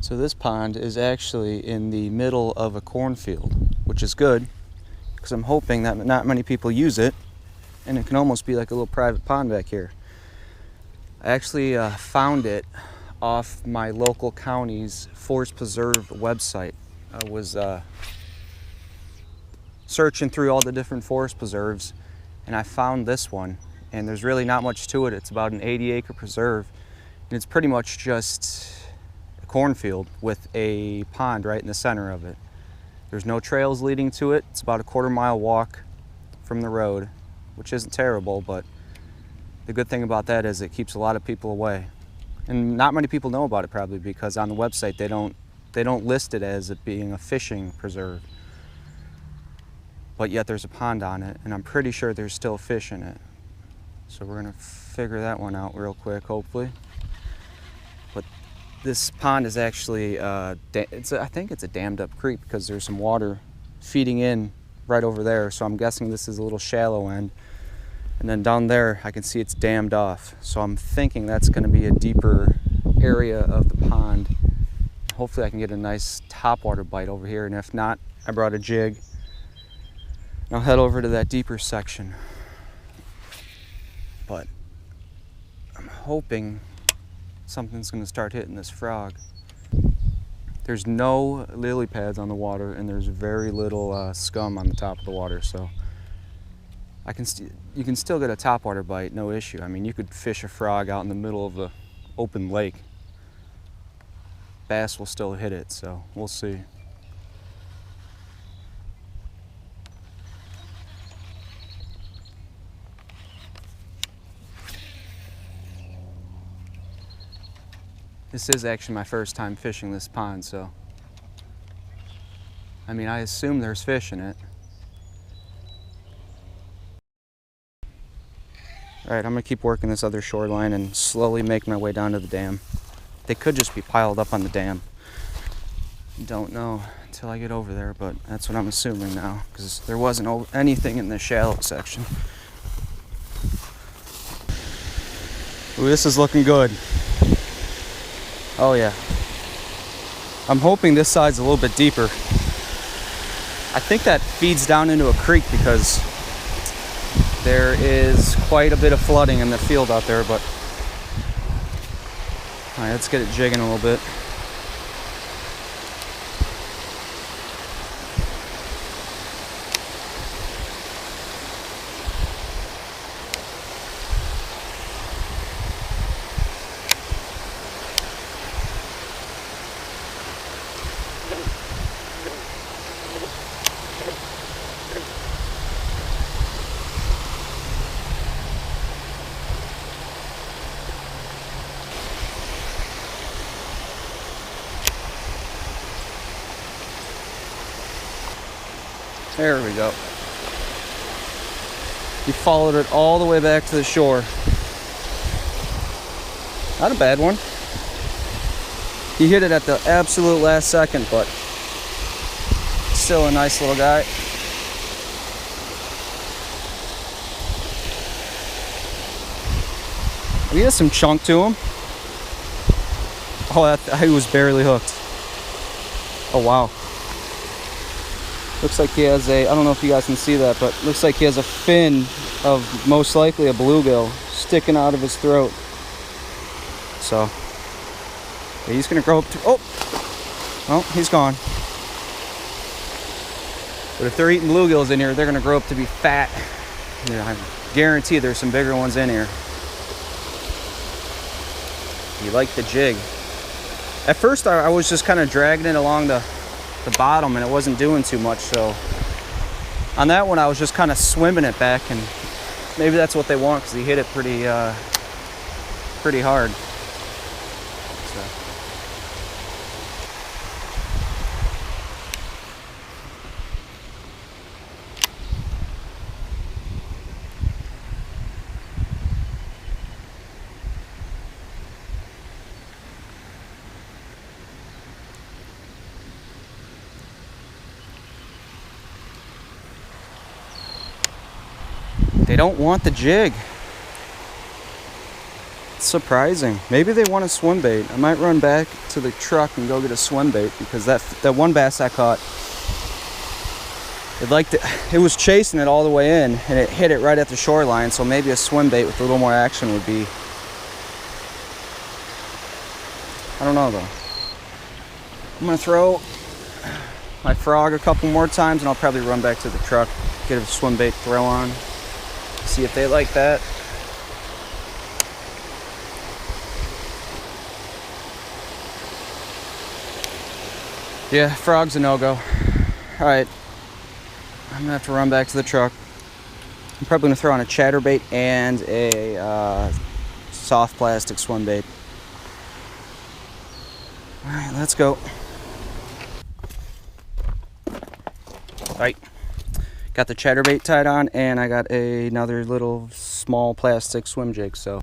So this pond is actually in the middle of a cornfield, which is good because I'm hoping that not many people use it, and it can almost be like a little private pond back here. I actually found it off my local county's Forest Preserve website. I was searching through all the different forest preserves, and I found this one, and there's really not much to it. It's about an 80-acre preserve, and it's pretty much just a cornfield with a pond right in the center of it. There's no trails leading to it. It's about a quarter-mile walk from the road, which isn't terrible, but the good thing about that is it keeps a lot of people away. And not many people know about it probably because on the website they don't list it as it being a fishing preserve. But yet there's a pond on it, and I'm pretty sure there's still fish in it. So we're gonna figure that one out real quick, hopefully. But this pond is actually, I think it's a dammed up creek because there's some water feeding in right over there. So I'm guessing this is a little shallow end. And then down there, I can see it's dammed off. So I'm thinking that's gonna be a deeper area of the pond. Hopefully I can get a nice topwater bite over here. And if not, I brought a jig. I'll head over to that deeper section. But I'm hoping something's gonna start hitting this frog. There's no lily pads on the water, and there's very little scum on the top of the water, so you can still get a topwater bite, no issue. I mean, you could fish a frog out in the middle of the open lake. Bass will still hit it, so we'll see. This is actually my first time fishing this pond, so I mean, I assume there's fish in it. All right, I'm gonna keep working this other shoreline and slowly make my way down to the dam. They could just be piled up on the dam. Don't know until I get over there, but that's what I'm assuming now, because there wasn't anything in the shallow section. Ooh, this is looking good. Oh yeah. I'm hoping this side's a little bit deeper. I think that feeds down into a creek because there is quite a bit of flooding in the field out there, but all right, let's get it jigging a little bit. There we go. He followed it all the way back to the shore. Not a bad one. He hit it at the absolute last second, but still a nice little guy. He has some chunk to him. Oh, he was barely hooked. Oh, wow. Looks like he has a, I don't know if you guys can see that, but looks like he has a fin of most likely a bluegill sticking out of his throat. So, yeah, he's gonna grow up to, oh, well, he's gone. But if they're eating bluegills in here, they're gonna grow up to be fat. Yeah, I guarantee there's some bigger ones in here. You like the jig. At first I was just kind of dragging it along the bottom and it wasn't doing too much, so on that one I was just kind of swimming it back, and maybe that's what they want because he hit it pretty hard. So. They don't want the jig. surprising. Maybe they want a swim bait. I might run back to the truck and go get a swim bait, because that one bass I caught, it was chasing it all the way in, and it hit it right at the shoreline. So maybe a swim bait with a little more action would be, I don't know though. I'm gonna throw my frog a couple more times, and I'll probably run back to the truck, get a swim bait throw on, see if they like that. Yeah, frog's a no-go. All right, I'm gonna have to run back to the truck. I'm probably gonna throw on a chatterbait and a soft plastic swim bait. All right, let's go. All right, got the chatterbait tied on, and I got another little small plastic swim jig. So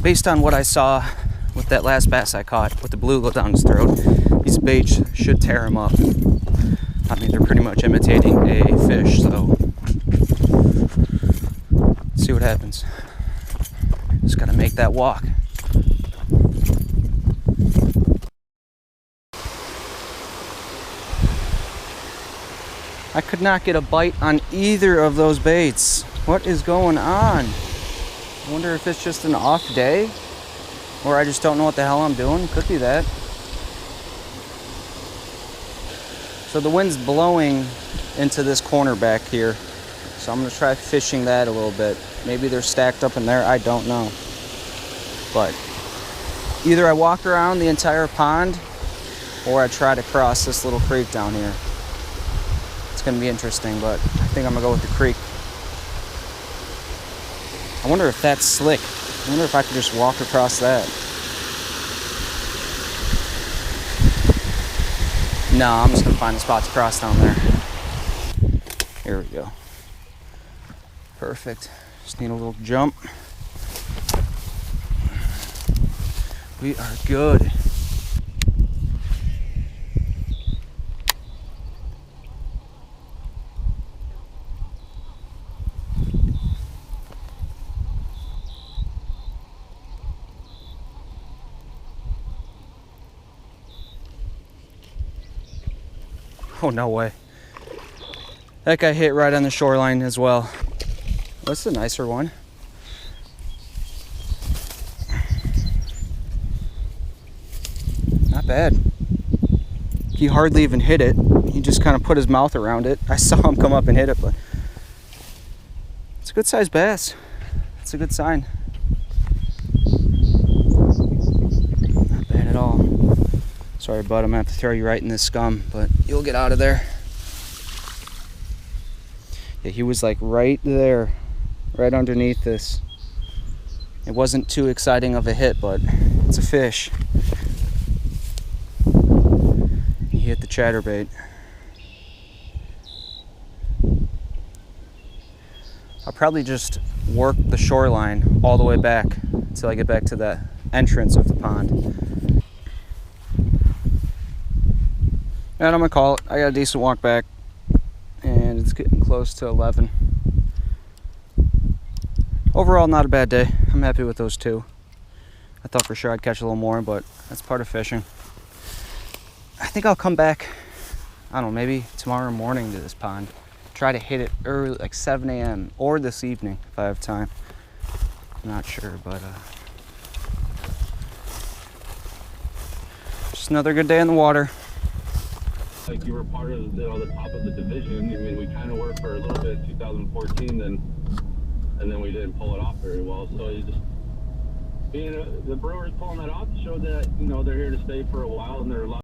based on what I saw with that last bass I caught with the bluegill down his throat, these baits should tear him up. I mean, they're pretty much imitating a fish, so let's see what happens. Just gotta make that walk. I could not get a bite on either of those baits. What is going on? I wonder if it's just an off day, or I just don't know what the hell I'm doing. Could be that. So the wind's blowing into this corner back here, so I'm gonna try fishing that a little bit. Maybe they're stacked up in there, I don't know. But either I walk around the entire pond, or I try to cross this little creek down here. It's gonna be interesting, but I think I'm gonna go with the creek. I wonder if that's slick. I wonder if I could just walk across that. No, I'm just gonna find the spot to cross down there. Here we go. Perfect. Just need a little jump. We are good. Oh, no way. That guy hit right on the shoreline as well. That's a nicer one. Not bad. He hardly even hit it. He just kind of put his mouth around it. I saw him come up and hit it, but it's a good sized bass. It's a good sign. Not bad at all. Sorry, bud, I'm gonna have to throw you right in this scum, but you'll get out of there. Yeah, he was like right there, right underneath this. It wasn't too exciting of a hit, but it's a fish. He hit the chatterbait. I'll probably just work the shoreline all the way back until I get back to the entrance of the pond. And I'm gonna call it. I got a decent walk back, and it's getting close to 11. Overall, not a bad day. I'm happy with those two. I thought for sure I'd catch a little more, but that's part of fishing. I think I'll come back, I don't know, maybe tomorrow morning to this pond. Try to hit it early, like 7 a.m. or this evening if I have time. I'm not sure, but just another good day in the water. Like you were part of the top of the division. I mean, we kind of were for a little bit in 2014, and then we didn't pull it off very well. So you just being the Brewers pulling that off showed that they're here to stay for a while, and they're a lot.